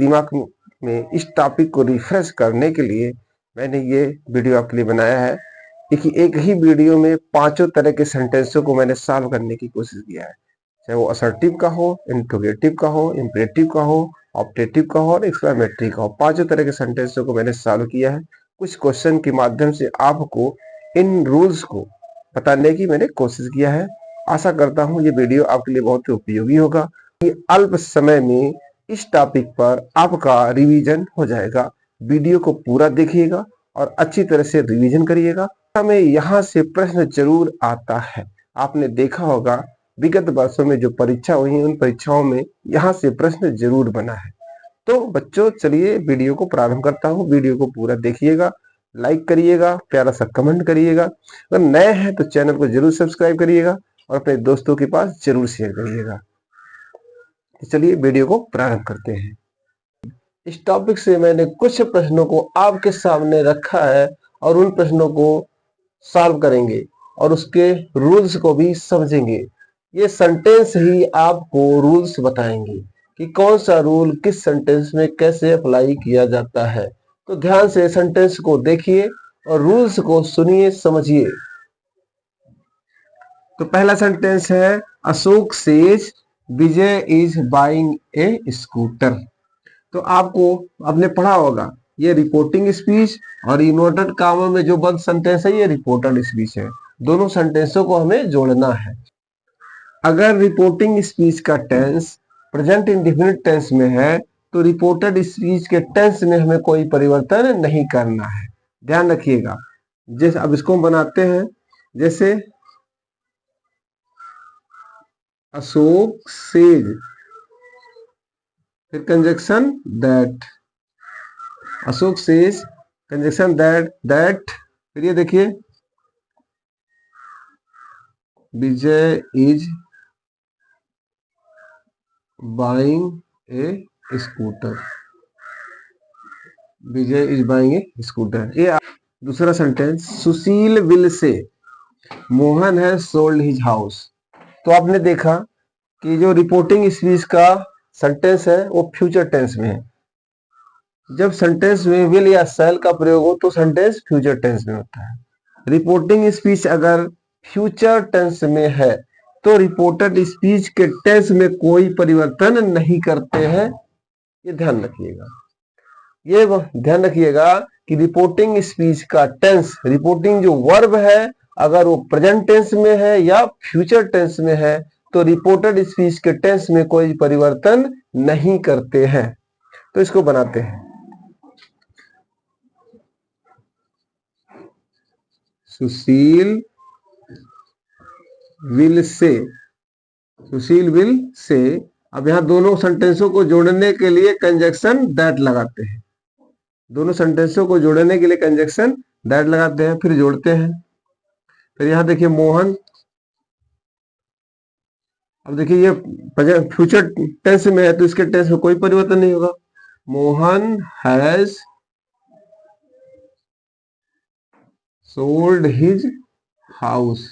दिमाग में इस टॉपिक को रिफ्रेश करने के लिए मैंने ये वीडियो आपके लिए बनाया है। देखिए, एक ही वीडियो में पांचों तरह के सेंटेंसों को मैंने सॉल्व करने की कोशिश किया है, चाहे वो असर्टिव का हो, इंट्रोगेटिव का हो, इम्परेटिव का हो, ऑप्टेटिव का हो और एक्सक्लेमेटरी का हो। पांचों तरह के सेंटेंसों को मैंने सॉल्व किया है। कुछ क्वेश्चन के माध्यम से आपको इन रूल्स को बताने की मैंने कोशिश किया है। आशा करता हूँ ये वीडियो आपके लिए बहुत उपयोगी होगा। अल्प समय में इस टॉपिक पर आपका रिवीजन हो जाएगा। वीडियो को पूरा देखिएगा और अच्छी तरह से रिवीजन करिएगा। हमें यहाँ से प्रश्न जरूर आता है। आपने देखा होगा विगत वर्षों में जो परीक्षा हुई है, उन परीक्षाओं में यहाँ से प्रश्न जरूर बना है। तो बच्चों, चलिए वीडियो को प्रारंभ करता हूँ। वीडियो को पूरा देखिएगा, लाइक करिएगा, प्यारा सा कमेंट करिएगा। अगर नए हैं तो चैनल को जरूर सब्सक्राइब करिएगा और अपने दोस्तों के पास जरूर शेयर करिएगा। तो चलिए वीडियो को प्रारंभ करते हैं। इस टॉपिक से मैंने कुछ प्रश्नों को आपके सामने रखा है और उन प्रश्नों को सॉल्व करेंगे और उसके रूल्स को भी समझेंगे। ये सेंटेंस ही आपको रूल्स बताएंगे कि कौन सा रूल किस सेंटेंस में कैसे अप्लाई किया जाता है। तो ध्यान से सेंटेंस को देखिए और रूल्स को सुनिए, समझिए। तो पहला सेंटेंस है, Ashok says Vijay is buying a scooter. तो आपने पढ़ा होगा ये रिपोर्टिंग स्पीच और इन्वर्टेड कॉमा में जो बंद सेंटेंस है ये रिपोर्टेड स्पीच है। दोनों सेंटेंसों को हमें जोड़ना है। अगर रिपोर्टिंग स्पीच का टेंस प्रेजेंट इंडेफिनिट टेंस में है तो रिपोर्टेड स्पीच के टेंस में हमें कोई परिवर्तन नहीं करना है। ध्यान रखिएगा। जैसे अब इसको हम बनाते हैं, जैसे अशोक सेज, फिर conjunction that, Ashok says conjunction that, फिर ये देखिए Vijay is buying a scooter, Vijay is buying a scooter. ये दूसरा sentence, Sushil will say Mohan has sold his house. तो आपने देखा कि जो रिपोर्टिंग स्पीच का सेंटेंस है वो फ्यूचर टेंस में है। जब सेंटेंस में विल या शैल का प्रयोग हो तो सेंटेंस फ्यूचर टेंस में होता है। रिपोर्टिंग स्पीच अगर फ्यूचर टेंस में है तो रिपोर्टेड स्पीच के टेंस में कोई परिवर्तन नहीं करते हैं। ये ध्यान रखिएगा। ये ध्यान रखिएगा कि रिपोर्टिंग स्पीच का टेंस, रिपोर्टिंग जो वर्ब है, अगर वो प्रेजेंट टेंस में है या फ्यूचर टेंस में है तो रिपोर्टेड स्पीच के टेंस में कोई परिवर्तन नहीं करते हैं। तो इसको बनाते हैं। सुशील विल से, सुशील विल से। अब यहां दोनों सेंटेंसों को जोड़ने के लिए कंजक्शन दैट लगाते हैं। दोनों सेंटेंसों को जोड़ने के लिए कंजक्शन दैट लगाते हैं, फिर जोड़ते हैं। फिर यहां देखिए मोहन, अब देखिए ये फ्यूचर टेंस में है तो इसके टेंस में कोई परिवर्तन नहीं होगा। Mohan has sold his house,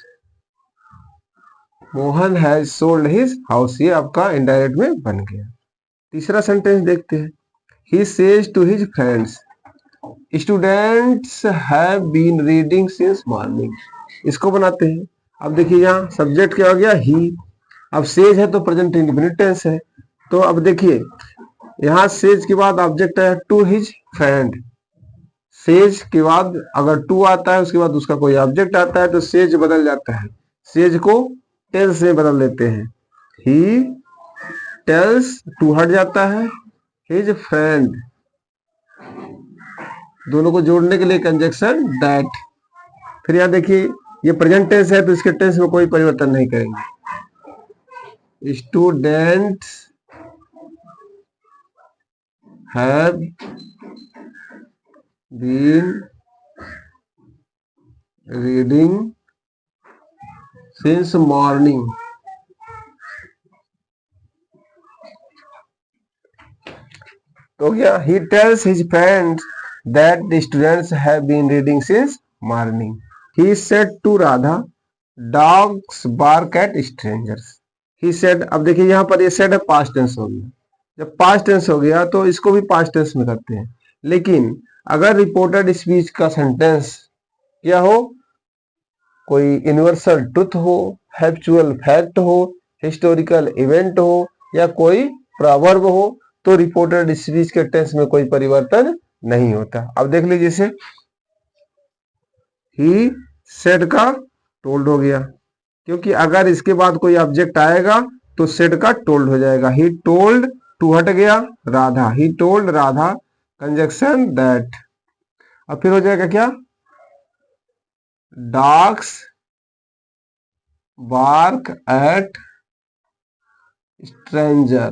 Mohan has sold his house. ये आपका इनडायरेक्ट में बन गया। तीसरा सेंटेंस देखते हैं, he says to his friends students have been reading since morning. इसको बनाते हैं। अब देखिए यहाँ सब्जेक्ट क्या हो गया, ही। अब सेज है तो प्रेजेंट इंडेफिनिट टेंस है। तो अब देखिए यहाँ सेज के बाद ऑब्जेक्ट है टू हिज फ्रेंड। सेज के बाद अगर टू आता है उसके बाद उसका कोई ऑब्जेक्ट आता है तो सेज बदल जाता है। सेज को टेल्स में बदल देते हैं। ही टेल्स, टू हट जाता है, हिज फ्रेंड। दोनों को जोड़ने के लिए कंजक्शन दैट। फिर यहां देखिए ये प्रेजेंट टेंस है तो इसके टेंस में कोई परिवर्तन नहीं करेंगे। Students have been reading since morning. तो क्या, he tells his friends that the students have been reading since morning. He said to Radha, dogs bark at strangers. He said, अब देखिए यहाँ पर ये said है पास्ट टेंस हो गया। जब पास्ट टेंस हो गया तो इसको भी पास्ट टेंस में करते हैं। लेकिन अगर रिपोर्टेड स्पीच का सेंटेंस क्या हो, कोई यूनिवर्सल ट्रुथ हो, फैक्चुअल फैक्ट हो, हिस्टोरिकल इवेंट हो या कोई प्रॉवर्ब हो, तो रिपोर्टेड स्पीच के टेंस में कोई परिवर्तन नहीं होता। अब देख लीजिए, जैसे ही सेड का टोल्ड हो गया, क्योंकि अगर इसके बाद कोई ऑब्जेक्ट आएगा तो सेड का टोल्ड हो जाएगा। ही टोल्ड, टू हट गया, राधा, ही टोल्ड राधा, कंजक्शन दैट। अब फिर हो जाएगा क्या, डॉग्स बार्क एट स्ट्रेंजर,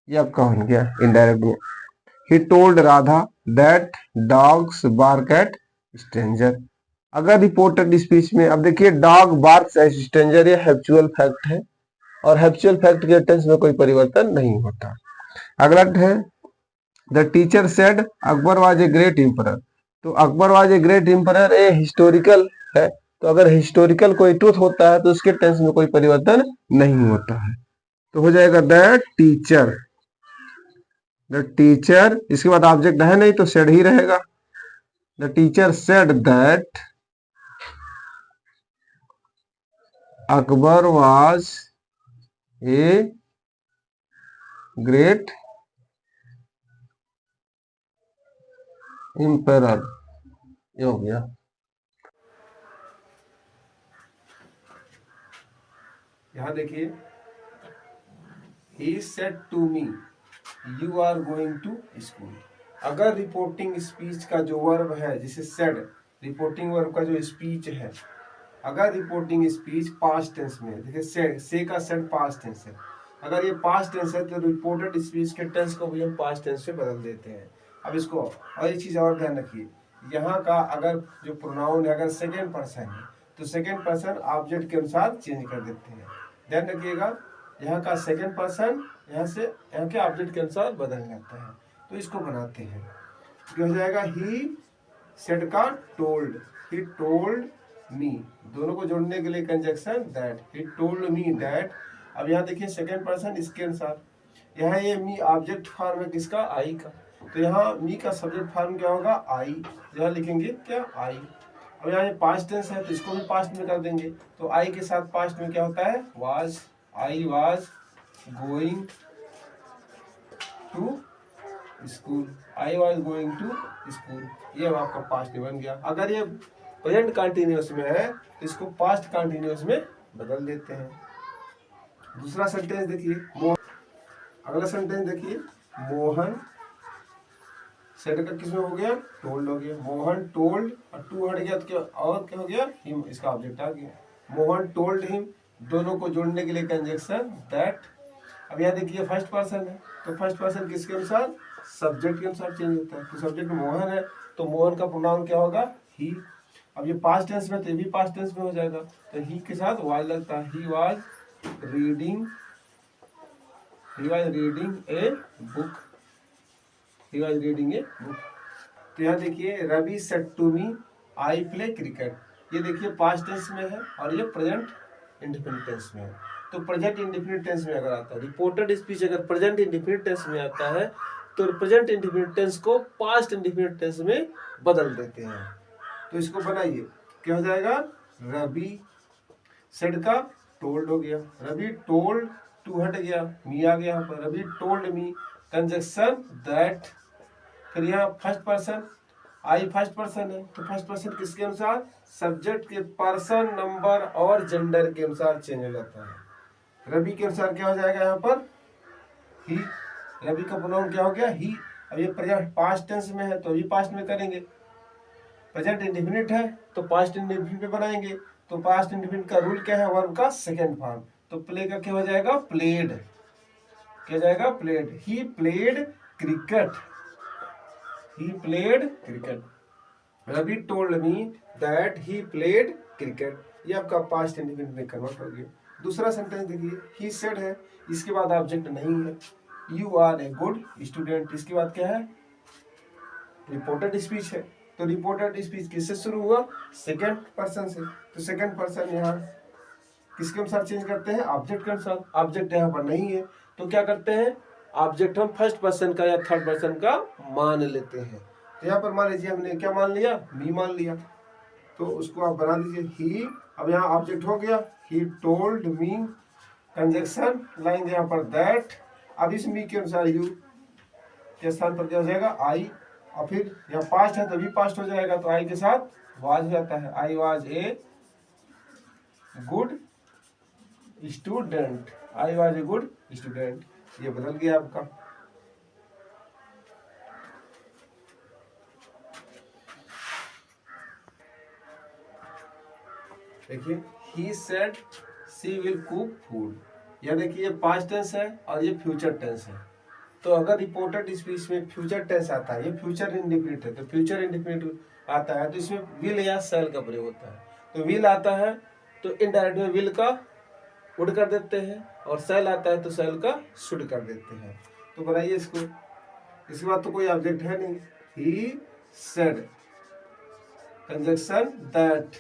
ये आपका हो गया इनडायरेक्ट में। He told Radha that dogs bark at stranger. अगर रिपोर्टेड स्पीच में, अब देखिए डॉग बार्क्स एट स्ट्रेंजर, ये हैप्चुअल फैक्ट है और हैप्चुअल फैक्ट के टेंस में कोई परिवर्तन नहीं होता। अगला है the teacher said Akbar was a great emperor. तो Akbar was a great emperor a historical है, तो अगर हिस्टोरिकल कोई ट्रुथ होता है तो उसके टेंस में कोई परिवर्तन नहीं होता है। तो हो जाएगा द टीचर, द टीचर, इसके बाद ऑब्जेक्ट है नहीं तो सेड ही रहेगा। The teacher said that Akbar was a great emperor, ये हो गया। यहां देखिए, he said to me you are going to school। अगर रिपोर्टिंग स्पीच का जो वर्ब है, जिसे सेड, रिपोर्टिंग वर्ब का जो स्पीच है, अगर रिपोर्टिंग स्पीच पास्ट टेंस में, देखिए से का सेड पास्ट टेंस है, अगर ये पास्ट टेंस है तो रिपोर्टेड स्पीच के टेंस को भी हम पास्ट टेंस से बदल देते हैं। अब इसको और एक चीज और ध्यान रखिए, यहाँ का अगर जो प्रोनाउन है अगर सेकेंड पर्सन है तो सेकेंड पर्सन ऑब्जेक्ट के अनुसार चेंज कर देते हैं। ध्यान रखिएगा, यहाँ का सेकेंड पर्सन यहाँ के ऑब्जेक्ट के अनुसार बदल जाता है, तो इसको बनाते हैं। तो हो जाएगा ही सेड का टोल्ड, ही टोल्ड मी, दोनों को जोड़ने के लिए conjunction that, he told me that. अब यहाँ देखिए सेकेंड पर्सन इसके अनुसार, यहाँ ये मी ऑब्जेक्ट फॉर्म है किसका, आई का, तो यहाँ मी का सब्जेक्ट फॉर्म क्या होगा, आई, यहाँ लिखेंगे क्या, आई। अब यहाँ ये पास्ट टेंस है तो इसको भी पास्ट में कर देंगे, तो आई के साथ पास्ट में क्या होता है, was, I was going to school, I was going to school, ये आपका पास्ट में बन गया। अगर ये प्रेजेंट कंटिन्यूअस में है तो इसको पास्ट कंटिन्यूअस में बदल देते हैं। दूसरा सेंटेंस देखिए, अगला सेंटेंस देखिए, मोहन सेड का किसमें हो गया, टोल्ड हो गया, मोहन टोल्ड, और टू हट गया तो क्या और क्या हो गया, हिम, इसका ऑब्जेक्ट आ गया, मोहन टोल्ड हिम, दोनों को जोड़ने के लिए कंजक्शन दैट। अब यहाँ देखिए फर्स्ट पर्सन है तो फर्स्ट पर्सन किसके अनुसार, सब्जेक्ट के अनुसार चेंज होता है, तो सब्जेक्ट मोहन है तो मोहन का प्रोनाउन क्या होगा, ही। अब ये पास्ट टेंस में तो ये भी पास्ट टेंस में हो जाएगा, तो ही के साथ वाज लगता है, he was reading, he was reading a book, he was reading a book। तो यहाँ देखिए Ravi said to me I play cricket, ये देखिए पास्ट टेंस में है और ये प्रेजेंट इंडेफिनिट टेंस में है। तो प्रेजेंट इंडेफिनिट टेंस में अगर आता है रिपोर्टेड स्पीच, अगर प्रेजेंट इंडेफिनिट टेंस में आता है तो प्रेजेंट इंडेफिनिट टेंस को पास्ट इंडेफिनिट टेंस में बदल देते हैं। तो इसको बनाइए, क्या हो जाएगा, रवि सेड का टोल्ड हो गया, रवि टोल्ड, टू हट गया, मी आ गया यहाँ पर, Ravi told me, conjunction that. फिर यहाँ first person, I first person है तो फर्स्ट पर्सन किसके अनुसार, सब्जेक्ट के पर्सन, नंबर और जेंडर के अनुसार चेंज हो जाता है। रवि के अनुसार क्या हो जाएगा यहाँ पर, ही, रवि का प्रोनाउन क्या हो गया, ही। अब ये प्रेजेंट पास्ट टेंस में है तो अभी पास्ट में करेंगे, प्रेजेंट इंडेफिनिट है तो पास्ट इंडेफिनिट में बनाएंगे। तो पास्ट इंडेफिनिट का रूल क्या है, वर्ब का सेकेंड फॉर्म, तो प्ले का क्या हो जाएगा, प्लेड, क्या जाएगा, played, he played cricket, he played cricket, Ravi told me that he played cricket, ये आपका पास्ट इंडेफिनिट में कन्वर्ट हो गया। दूसरा सेंटेंस देखिए, ही सेड है, इसके बाद ऑब्जेक्ट नहीं है, you are a good student, इसके बाद क्या है, रिपोर्टेड स्पीच है, तो रिपोर्टेड स्पीच किससे शुरू हुआ, सेकेंड पर्सन से, तो सेकेंड पर्सन यहाँ किसके अनुसार चेंज करते हैं, ऑब्जेक्ट के अनुसार, ऑब्जेक्ट यहाँ पर नहीं है तो क्या करते हैं, ऑब्जेक्ट हम फर्स्ट पर्सन का या थर्ड पर्सन का मान लेते हैं। तो यहाँ पर मान लीजिए हमने क्या मान लिया, मी मान लिया, तो उसको आप बना दीजिए ही। अब यहाँ ऑब्जेक्ट हो गया, ही टोल्ड मी, कंजक्शन लाएंगे यहाँ पर दैट। अब इस मी के अनुसार यू के स्थान पर क्या हो जाएगा, आई, और फिर यहाँ पास्ट है तो भी पास्ट हो जाएगा, तो आई के साथ वाज हो जाता है, I was a good student, I was a good student, ये बदल गया आपका। देखिए he said she will cook food, यह देखिए पास्ट टेंस है और ये फ्यूचर टेंस है। तो अगर रिपोर्टेड स्पीच में फ्यूचर टेंस आता है, ये फ्यूचर इंडिफिनिट है, तो फ्यूचर इंडिफिनिट आता है तो इसमें विल या सेल का प्रयोग होता है। तो विल आता है तो इनडायरेक्ट में विल का वुड कर देते हैं, और सेल आता है तो सेल का शुड कर देते हैं। तो बनाइए इसको। इसके बाद तो कोई ऑब्जेक्ट है नहीं, ही सेड, कंजक्शन दैट,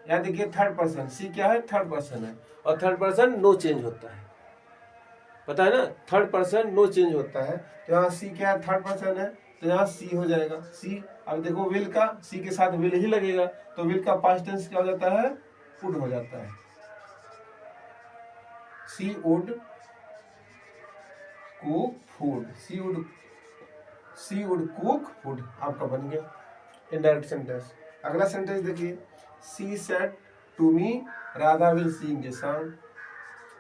यहाँ देखिए थर्ड पर्सन, सी क्या है, थर्ड पर्सन है, और थर्ड पर्सन नो चेंज होता है, पता है ना, थर्ड पर्सन नो चेंज होता है। तो यहाँ सी क्या है, थर्ड पर्सन है, तो यहाँ सी हो जाएगा सी। अब देखो विल का सी के साथ विल ही लगेगा, तो विल का पास्ट टेंस क्या हो जाता है, वुड हो जाता है, she would cook food, she would cook food आपका बन गया इनडायरेक्ट सेंटेंस। अगला सेंटेंस देखिए, she said to me Radha will sing a song,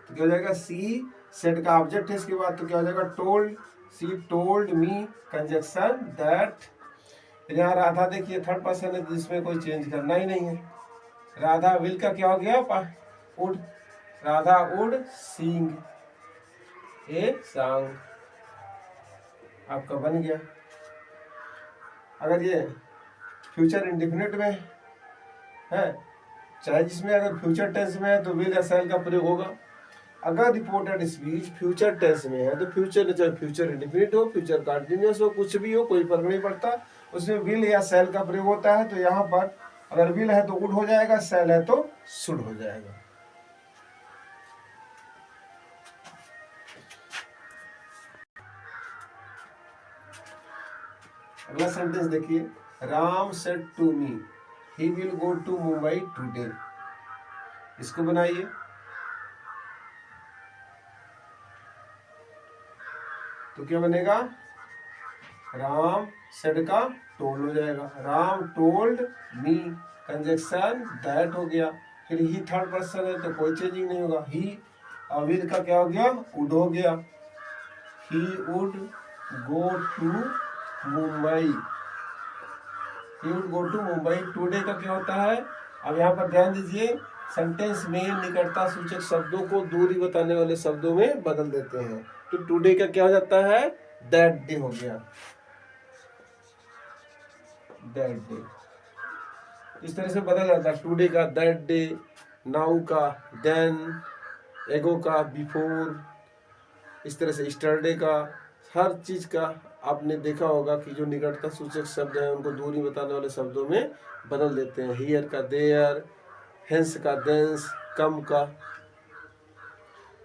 तो क्या हो जाएगा, सी सेड का ऑब्जेक्ट है इसके बाद, तो क्या हो जाएगा, told, C told me, conjunction that. यहाँ राधा देखिए थर्ड पर्सन है, जिसमें कोई चेंज करना ही नहीं है। राधा विल का क्या हो गया, would, Radha would Singh a song आपका बन गया। अगर ये फ्यूचर इंडिफिनिट में है, चाहे जिसमें अगर फ्यूचर टेंस में है तो विल या शैल का प्रयोग होगा। अगर रिपोर्टेड स्पीच फ्यूचर टेंस में है तो फ्यूचर, चाहे फ्यूचर इंडिफिनिट हो, फ्यूचर कंटिन्यूअस हो, कुछ भी हो, कोई फर्क नहीं पड़ता, उसमें विल या शैल का प्रयोग होता है। तो यहाँ पर अगर विल है तो वुड हो जाएगा, शैल है तो शुड हो जाएगा। अगला सेंटेंस देखिए, Ram said to me he will go to Mumbai today, इसको बनाइए। तो क्या बनेगा, राम सेड का टोल्ड हो जाएगा, Ram told me, conjunction that हो गया। फिर ही थर्ड पर्सन है तो कोई चेंजिंग नहीं होगा, ही, और विल का क्या हो गया, वुड हो गया, he would go to Mumbai, he would go to Mumbai. Today का क्या होता है, अब यहाँ पर ध्यान दीजिए, सेंटेंस में निकटता सूचक शब्दों को दूरी बताने वाले शब्दों में बदल देते हैं। तो टुडे का क्या हो जाता है, दैट डे हो गया, दैट डे, इस तरह से बदल जाता है। टुडे का दैट डे, नाउ का देन, एगो का बिफोर, इस तरह से स्टरडे का, हर चीज का आपने देखा होगा कि जो निकटता सूचक शब्द है उनको दूरी बताने वाले शब्दों में बदल देते हैं। हियर का देयर, हेंस का देंस, कम का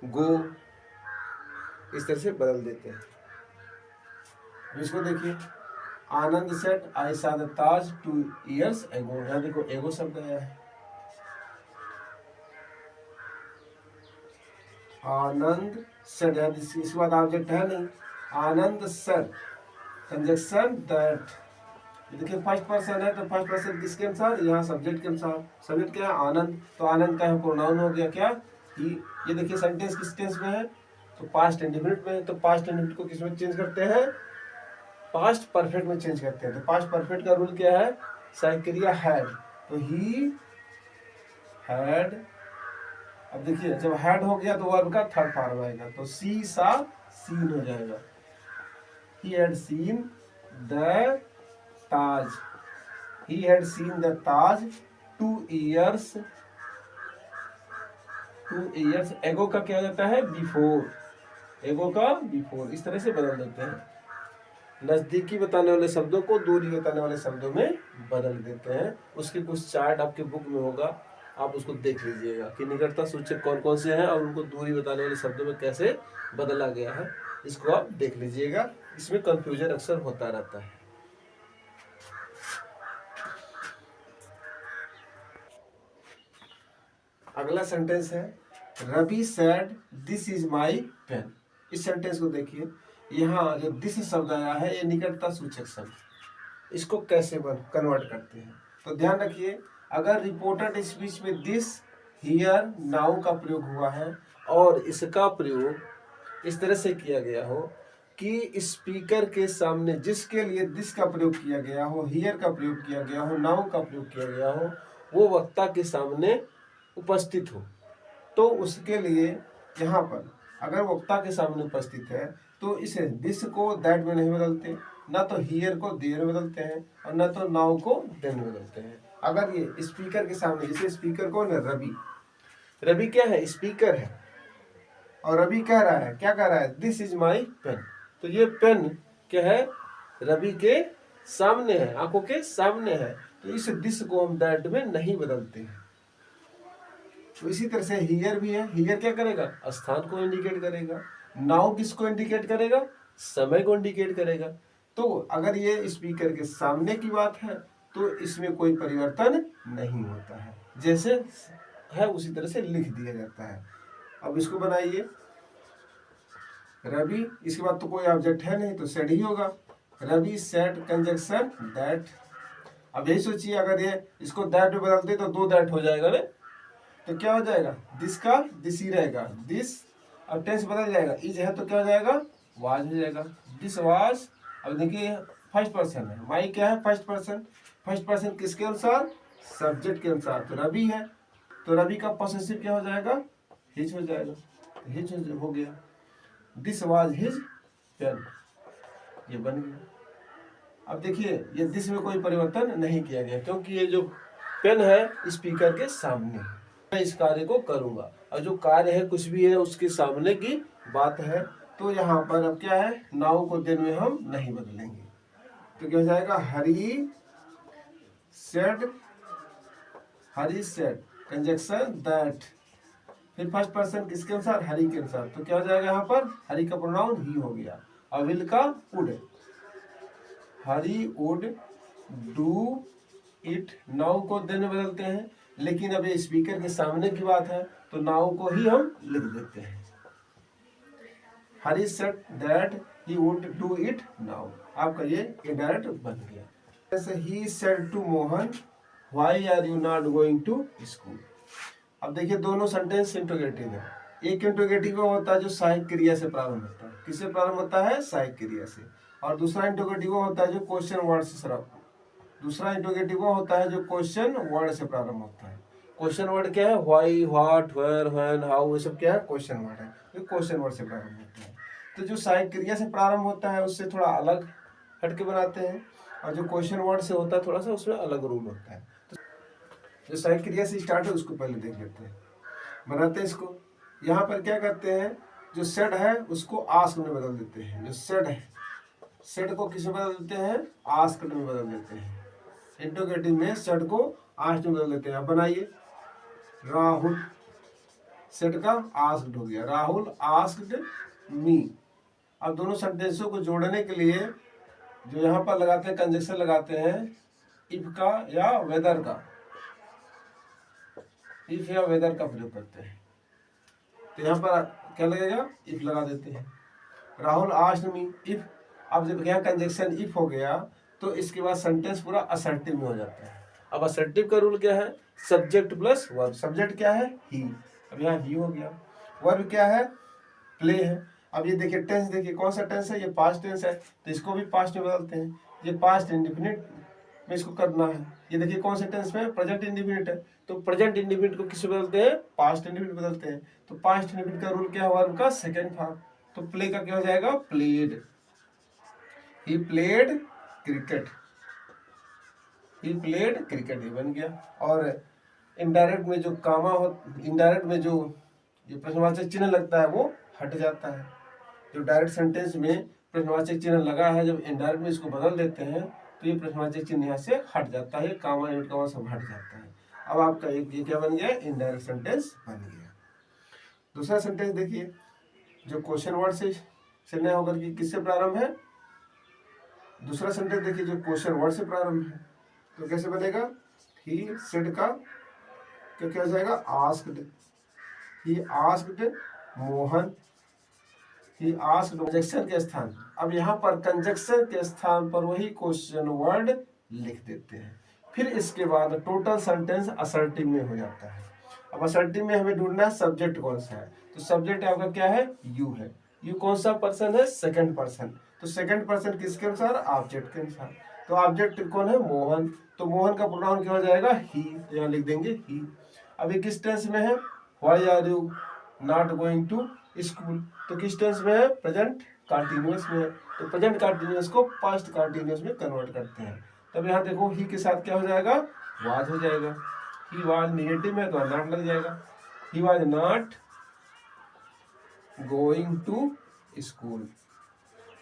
गो, इस तरह से बदल देते हैं। इसको देखिए, आनंद सेट आई सा द ताज 2 years ago, यहाँ देखो एगो शब्द आया है, आनंद सेट, इसके बाद ऑब्जेक्ट है नहीं, आनंद सेट, कंजक्शन दैट। देखिए फर्स्ट पर्सन है तो फर्स्ट पर्सन किसके अनुसार, यहाँ सब्जेक्ट के अनुसार, सब्जेक्ट क्या है, आनंद, तो आनंद का है प्रोनाउन हो गया क्या, ही। ये देखिए सेंटेंस किस टेंस में है, तो पास्ट इंडिफिनिट में है, तो पास्ट इंडिफिनिट को किस में चेंज करते हैं, पास्ट परफेक्ट में चेंज करते हैं। तो पास्ट परफेक्ट का रूल क्या है, सहायक्रिया हैड, तो ही हैड। अब देखिए जब हैड हो गया तो वर्ब का थर्ड फॉर्म आएगा, तो सी सा सीन हो जाएगा, he had seen the Taj, he had seen the Taj 2 years ago का क्या जाता है, बिफोर, एगो का बिफोर, इस तरह से बदल देते हैं। नजदीकी बताने वाले शब्दों को दूरी बताने वाले शब्दों में बदल देते हैं। उसके कुछ चार्ट आपके बुक में होगा, आप उसको देख लीजिएगा कि निकटता सूचक कौन कौन से हैं और उनको दूरी बताने वाले शब्दों में कैसे बदला गया है, इसको आप देख लीजिएगा। इसमें कंफ्यूजन अक्सर होता रहता है। अगला सेंटेंस है Ravi said this is my pen. इस सेंटेंस को देखिए, यहाँ जो दिस शब्द आया है ये निकटता सूचक शब्द, इसको कैसे कन्वर्ट करते हैं। तो ध्यान रखिए, अगर रिपोर्टेड स्पीच में दिस हियर नाउ का प्रयोग हुआ है और इसका प्रयोग इस तरह से किया गया हो कि स्पीकर के सामने जिसके लिए दिस का प्रयोग किया गया हो, हियर का प्रयोग किया गया हो, नाउ का प्रयोग किया गया हो, वो वक्ता के सामने उपस्थित हो, तो उसके लिए यहाँ पर अगर वक्ता के सामने उपस्थित है तो इसे दिस को दैट में नहीं बदलते, ना तो हियर को देयर में बदलते हैं और ना तो नाउ को देन में बदलते हैं। अगर ये स्पीकर के सामने, जैसे स्पीकर कौन है, रवि, रवि क्या है, स्पीकर है, और रवि कह रहा है, क्या कह रहा है, दिस इज माई पेन, तो ये पेन क्या है, रवि के सामने है, आंखों के सामने है, तो इस दिस को हम दैट में नहीं बदलते हैं। तो इसी तरह से हियर भी है, हियर क्या करेगा, स्थान को इंडिकेट करेगा, नाउ किसको इंडिकेट करेगा, समय को इंडिकेट करेगा। तो अगर ये स्पीकर के सामने की बात है तो इसमें कोई परिवर्तन नहीं होता है, जैसे है उसी तरह से लिख दिया जाता है। अब इसको बनाइए, रवि, इसके बाद तो कोई ऑब्जेक्ट है नहीं तो सेड ही होगा, रवि सेड कंजक्शन दैट। अब यही सोचिए, अगर ये इसको दैट में बदलते तो दो दैट हो जाएगा ना, तो क्या हो जाएगा, दिस का दिस ही रहेगा, दिस, अब टेंस बदल जाएगा, इज है तो क्या हो जाएगा, वाज हो जाएगा, दिस वाज। अब देखिए फर्स्ट पर्सन है, माई क्या है, फर्स्ट पर्सन, फर्स्ट पर्सन किसके अनुसार, सब्जेक्ट के अनुसार, तो रवि है, तो रवि का पॉसेसिव क्या हो जाएगा, हिज हो जाएगा, तो हिज हो गया, दिस वाज हिज पेन, ये बन गया। अब देखिए ये दिस में कोई परिवर्तन नहीं किया गया क्योंकि ये जो पेन है स्पीकर के सामने, मैं इस कार्य को करूंगा, और जो कार्य है कुछ भी है उसके सामने की बात है, तो यहाँ पर अब क्या है, नाउ को देन में हम नहीं बदलेंगे, तो क्या हो जाएगा, हरी सेड कंजक्शन दैट, फिर फर्स्ट पर्सन किसके अनुसार, हरी के अनुसार, तो क्या हो जाएगा, यहाँ पर हरी का प्रोनाउन ही हो गया, और विल का would, Hari would do it, now को देन में बदलते हैं, लेकिन अब ये स्पीकर के सामने की बात है तो नाउ को ही हम लिख देते हैं, Hari said that he would do it now, आपका ये इनडायरेक्ट बन गया। जैसे he said to Mohan why are you not going to school. अब देखिए दोनों सेंटेंस इंट्रोगेटिव है, एक इंट्रोगेटिव होता है जो सहायक क्रिया से प्रारंभ होता है, किससे प्रारंभ होता है, सहायक क्रिया से, और दूसरा इंट्रोगेटिव होता है जो क्वेश्चन वर्ड से दूसरा इंट्रोगेटिव होता है जो क्वेश्चन वर्ड से प्रारंभ होता है। क्वेश्चन वर्ड क्या है, why, what, where, when, how, ये सब क्या है, क्वेश्चन वर्ड है, ये क्वेश्चन वर्ड से प्रारंभ होता है। तो जो सहायक क्रिया से प्रारंभ होता है उससे थोड़ा अलग हटके बनाते हैं, और जो क्वेश्चन वर्ड से होता है थोड़ा सा उसमें अलग रूल होता है। तो जो सहायक क्रिया से स्टार्ट है उसको पहले देख लेते हैं, बनाते हैं इसको। यहाँ पर क्या करते हैं, जो सेड है उसको आस्क में बदल देते हैं, जो सेड है, सेड को किस में बदल देते हैं, आस्क में बदल देते हैं, इंट्रोगेटिव में सेड को आस्क में बदल देते हैं। अब बनाइए, राहुल, सेड का आस्क्ड हो गया, राहुल आस्क्ड मी। अब दोनों सेंटेंसों को जोड़ने के लिए जो यहाँ पर लगाते हैं, कंजक्शन लगाते हैं, इफ का या वेदर का, इफ या वेदर का प्रयोग करते हैं, तो यहाँ पर क्या लगेगा, इफ लगा देते हैं, राहुल आस्क्ड मी इफ। अब जब यहाँ कंजक्शन इफ हो गया तो इसके बाद सेंटेंस पूरा असर्टिव में हो जाता है। अब असर्टिव का रूल क्या है, सब्जेक्ट प्लस वर्ब, सब्जेक्ट क्या है, ही, अब यहाँ ही हो गया, वर्ब क्या है, प्ले है। अब ये देखिए टेंस, देखिए कौन सा टेंस है, ये पास्ट टेंस है, तो इसको भी पास्ट में बदलते हैं, ये पास्ट इंडेफिनिट में इसको करना है। ये देखिए कौन से टेंस में, प्रेजेंट इंडेफिनिट है, तो प्रेजेंट इंडेफिनिट को किस बदलते हैं, पास्ट इंडेफिनिट बदलते हैं। तो पास्ट इंडेफिनिट का रूल क्या है, वर्ब का सेकंड फॉर्म, तो प्ले का क्या हो जाएगा, played, he played cricket, he played cricket, he बन गया। और इनडायरेक्ट में जो कामा हो, इनडायरेक्ट में जो ये प्रश्नवाचक चिन्ह लगता है वो हट जाता है। जो डायरेक्ट सेंटेंस में प्रश्नवाचक चिन्ह लगा है, जब इनडायरेक्ट में इसको बदल देते हैं तो ये प्रश्नवाचक चिन्ह यहाँ से हट जाता है, कामा यूनिट कामा सब हट जाता है। अब आपका ये क्या बन गया, इनडायरेक्ट सेंटेंस बन गया। दूसरा सेंटेंस देखिए, जो क्वेश्चन वर्ड से नया होकर के किससे प्रारंभ है। दूसरा सेंटेंस देखिए जो क्वेश्चन वर्ड से प्रारंभ है, तो कैसे बनेगा, ही सेड का क्या हो जाएगा, asked. He asked Mohan. He asked conjunction के स्थान, अब यहाँ पर कंजक्शन के स्थान पर वही क्वेश्चन वर्ड लिख देते हैं। फिर इसके बाद टोटल सेंटेंस असर्टिव में हो जाता है। अब असर्टिव में हमें ढूंढना है सब्जेक्ट कौन सा है, तो सब्जेक्ट आपका क्या है, यू है। यू कौन सा पर्सन है, सेकंड पर्सन। तो सेकंड पर्सन किसके अनुसार, ऑब्जेक्ट के अनुसार। तो ऑब्जेक्ट कौन है, मोहन। तो मोहन का प्रोनाउन क्या हो जाएगा, ही, यहाँ लिख देंगे ही। अभी किस टेंस में है, why are you not going to school, तो किस टेंस में है, प्रेजेंट कंटिन्यूअस में है। तो प्रेजेंट कंटिन्यूअस को पास्ट कंटिन्यूअस में कन्वर्ट करते हैं। तब यहाँ देखो ही के साथ क्या हो जाएगा, वाज हो जाएगा। ही वाज निगेटिव में तो नॉट लग जाएगा। He was not going to school.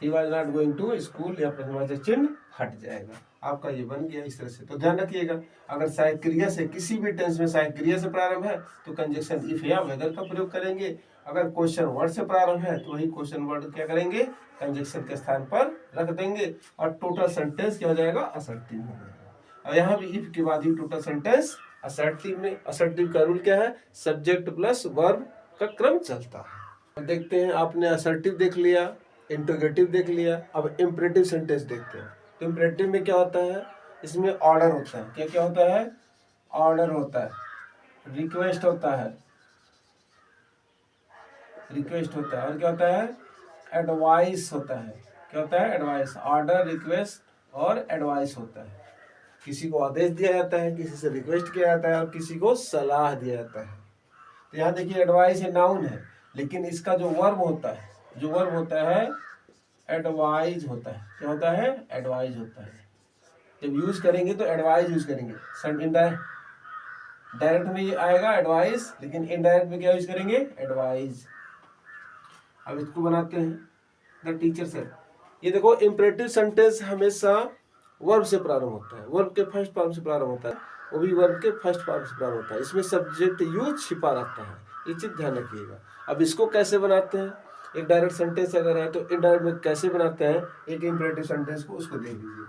He was not going to school, या प्रश्नवाचक चिन्ह हट जाएगा। आपका ये बन गया इस तरह से। तो ध्यान रखिएगा, अगर सहायक क्रिया से किसी भी टेंस में सहायक क्रिया से प्रारंभ है तो कंजक्शन इफ या वेदर का प्रयोग करेंगे। अगर क्वेश्चन वर्ड से प्रारंभ है तो वही क्वेश्चन वर्ड क्या करेंगे, कंजक्शन के स्थान पर रख देंगे और टोटल सेंटेंस क्या हो जाएगा, असर्टिव हो जाएगा। और यहाँ भी इफ के बाद ही टोटल सेंटेंस असर्टिव में। असर्टिव का रूल क्या है, सब्जेक्ट प्लस वर्ब का क्रम चलता है। देखते हैं, आपने असर्टिव देख लिया, इंटरोगेटिव देख लिया, अब इंपरेटिव सेंटेंस देखते हैं। तो इंपरेटिव में क्या होता है, इसमें ऑर्डर होता है। क्या क्या होता है, ऑर्डर होता है, रिक्वेस्ट होता है, रिक्वेस्ट होता है, और क्या होता है, एडवाइस होता है। क्या होता है, एडवाइस। ऑर्डर, रिक्वेस्ट और एडवाइस होता है। किसी को आदेश दिया जाता है, किसी से रिक्वेस्ट किया जाता है और किसी को सलाह दिया जाता है। तो यहाँ देखिए एडवाइस है, नाउन है, लेकिन इसका जो वर्ब होता है, जो वर्ब होता है एडवाइज होता है। क्या होता है, एडवाइज होता है। जब यूज करेंगे तो एडवाइज यूज करेंगे। सर डायरेक्ट में ये आएगा एडवाइस, लेकिन इनडायरेक्ट में क्या यूज करेंगे, एडवाइज। अब इसको बनाते हैं, द टीचर सेड। ये देखो इंपरेटिव सेंटेंस हमेशा वर्ब से प्रारंभ होता है, वर्ब के फर्स्ट फॉर्म से प्रारंभ होता है, वो भी वर्ब के फर्स्ट फॉर्म से प्रारंभ होता है। इसमें सब्जेक्ट यूज छिपा रहता है, ये चीज ध्यान रखिएगा। अब इसको कैसे बनाते हैं, एक डायरेक्ट सेंटेंस अगर है तो इनडायरेक्ट में कैसे बनाते हैं एक इंपरेटिव सेंटेंस को, उसको देख लीजिए।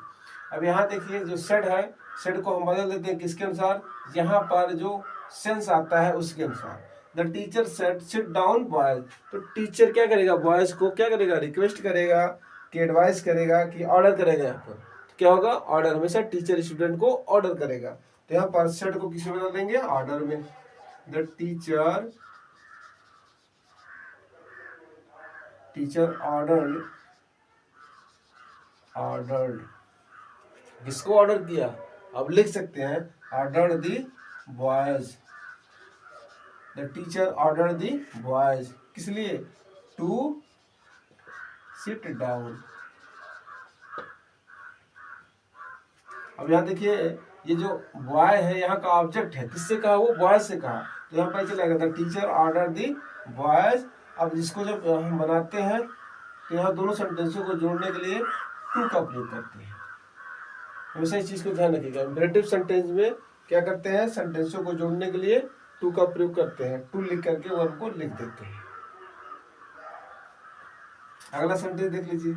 अब यहाँ देखिए जो सेड है, सेड को हम बदल देते हैं किसके अनुसार, यहाँ पर जो सेंस आता है उसके अनुसार। The teacher said sit down boys, तो टीचर क्या करेगा, बॉयज को क्या करेगा, रिक्वेस्ट करेगा कि एडवाइस करेगा कि ऑर्डर करेगा। यहाँ पर तो क्या होगा, ऑर्डर। हमेशा टीचर स्टूडेंट को ऑर्डर करेगा। तो यहाँ पर सेड को किसी बदल देंगे, ऑर्डर में। द टीचर ऑर्डर्ड, किसको ऑर्डर किया, अब लिख सकते हैं order the boys. The teacher order the boys, किस लिए, टू सिट डाउन। अब यहाँ देखिए ये जो बॉय है यहाँ का ऑब्जेक्ट है, किससे कहा, वो बॉयज से कहा, तो यहाँ पर चलेगा the teacher order the boys. अब जिसको जब हम बनाते हैं तो यहाँ दोनों सेंटेंसों को जोड़ने के लिए टू का प्रयोग करते हैं। हमेशा इस चीज को ध्यान रखिएगा, इंपरेटिव सेंटेंस में क्या करते हैं, सेंटेंसों को जोड़ने के लिए टू का प्रयोग करते हैं। टू लिख करके वर्ब को लिख देते हैं। अगला सेंटेंस देख लीजिए,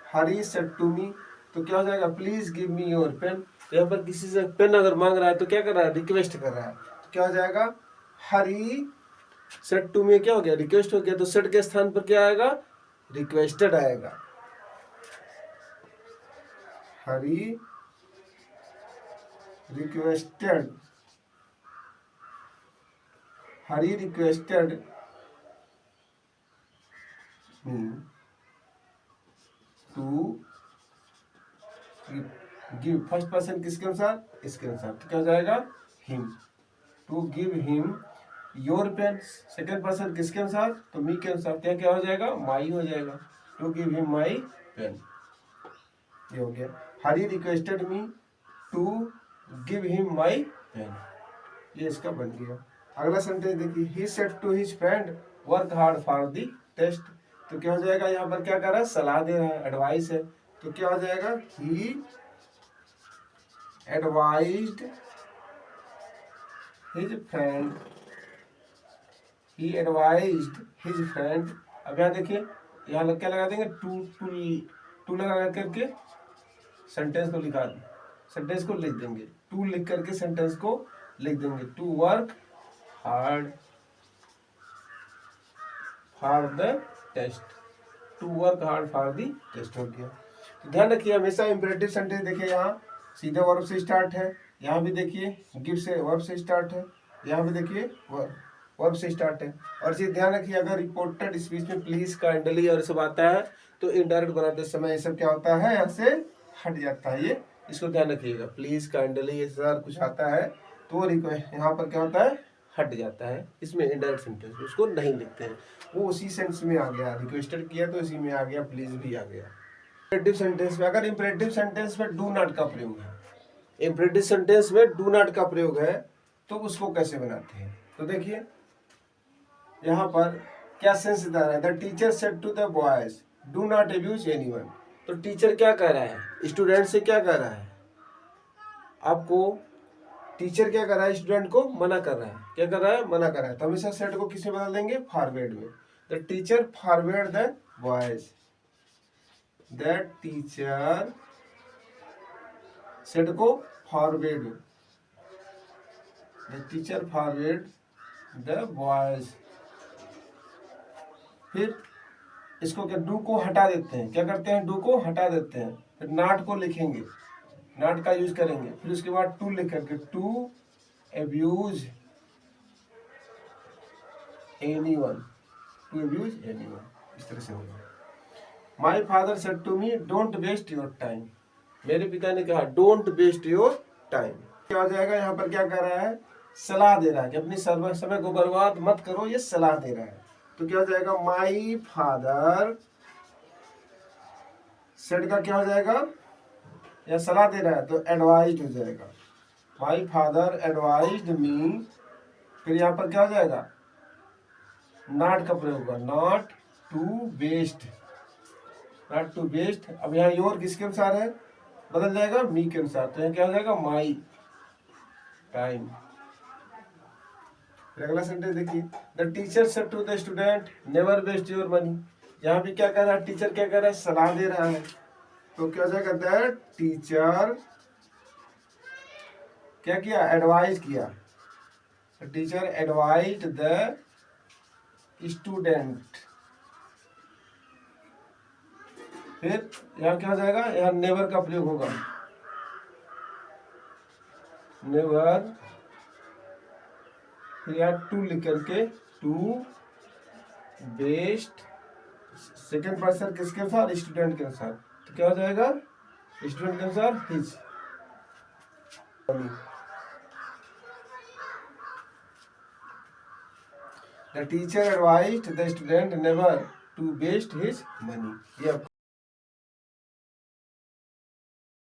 हरी सेड टू मी, तो क्या हो जाएगा, please give me your pen. तो यहाँ पर किसी से पेन अगर मांग रहा है तो क्या कर रहा है, रिक्वेस्ट कर रहा है। तो क्या हो जाएगा, हरी सेड टू मी, क्या हो गया, रिक्वेस्ट हो गया। तो सेड के स्थान पर क्या आएगा, रिक्वेस्टेड आएगा। Hari requested, Hari requested me to give, first person किसके अनुसार, इसके अनुसार। तो क्या हो जाएगा, him, to give him your pen. Second person किसके अनुसार, तो मी के अनुसार। क्या क्या हो जाएगा, माई हो जाएगा, to give him my pen. ये हो गया, Hari requested me to give him my pen, ये इसका बन गया। अगला सेंटेंस देखिए, he said to his friend work hard for the test. तो क्या हो जाएगा, यहाँ पर क्या कर रहा है, सलाह दे रहा है, एडवाइस है। तो क्या हो जाएगा, ही advised his friend, he advised his friend। अब यहाँ देखिए, यहाँ लग क्या लगा देंगे, टू लगा करके सेंटेंस को सेंटेंस को लिख देंगे, टू लिख करके सेंटेंस को लिख देंगे, to work hard for the test, to work hard for the test हो गया। तो ध्यान रखिए हमेशा इंपरेटिव सेंटेंस देखिए, यहाँ सीधे वर्ब से स्टार्ट है, यहाँ भी देखिए गिव से वर्ब से स्टार्ट है, यहाँ भी देखिए वर्ब से स्टार्ट है। और इसे ध्यान रखिए अगर रिपोर्टेड स्पीच में प्लीज, काइंडली और सब आता है तो इनडायरेक्ट बनाते समय ये सब क्या होता है, यहाँ से हट जाता है। ये इसको ध्यान रखिएगा, प्लीज, काइंडली ये सारा कुछ आता है तो यहाँ पर क्या होता है, हट जाता है। इसमें इनडायरेक्ट सेंटेंस उसको नहीं लिखते हैं, वो उसी सेंस में आ गया, रिक्वेस्टेड किया तो इसी में आ गया, प्लीज भी आ गया। इंपरेटिव सेंटेंस में, अगर इंपरेटिव सेंटेंस में डू नॉट का प्रयोग है, इंपरेटिव सेंटेंस में डू नॉट का प्रयोग है तो उसको कैसे बनाते हैं, तो देखिए यहाँ पर क्या सेंस बता रहा है, the teacher said to the boys do not abuse anyone. तो टीचर क्या कह रहा है, स्टूडेंट से क्या कह रहा है, आपको टीचर क्या कर रहा है, स्टूडेंट को मना कर रहा है, क्या कर रहा है, मना कर रहा है। तो हमेशा सेड को किसमें बदल देंगे, फॉरवर्ड में। The teacher forward the boys, the teacher said को forward, the teacher forward the boys. फिर इसको क्या, डू को हटा देते हैं, क्या करते हैं, डू को हटा देते हैं, फिर नॉट को लिखेंगे, नॉट का यूज करेंगे, फिर उसके बाद टू लिख करके, to abuse anyone, to abuse anyone, इस तरह से होगा। My father said to me don't waste your time, मेरे पिता ने कहा डोंट वेस्ट योर टाइम। क्या हो जाएगा, यहाँ पर क्या कर रहा है, सलाह दे रहा है कि अपनी समय को बर्बाद मत करो, ये सलाह दे रहा है। तो क्या हो जाएगा, माई फादर सेड का क्या हो जाएगा, या सलाह दे रहा है तो एडवाइज्ड हो जाएगा, माई फादर एडवाइज्ड मी। फिर यहाँ पर क्या हो जाएगा, नॉट का प्रयोग होगा, not to waste, not to waste. अब यहाँ योर किसके अनुसार है, बदल जाएगा मी के अनुसार, तो यहाँ क्या हो जाएगा, माई टाइम। अगला सेंटेंस देखिए, the teacher said to the student never waste your money. यहाँ भी क्या कर रहा है, टीचर क्या कर रहा है, सलाह दे रहा है, तो क्या हो जाएगा, द टीचर क्या किया, एडवाइज किया, टीचर एडवाइज्ड द स्टूडेंट। फिर यहाँ क्या हो जाएगा, यहाँ नेवर का प्रयोग होगा, नेवर, फिर यहाँ टू लिख करके, टू बेस्ट, सेकेंड पर्सन किसके अनुसार, स्टूडेंट के अनुसार, तो क्या हो जाएगा, स्टूडेंट के अनुसार his. The teacher advised the student never to waste his money, ये आपका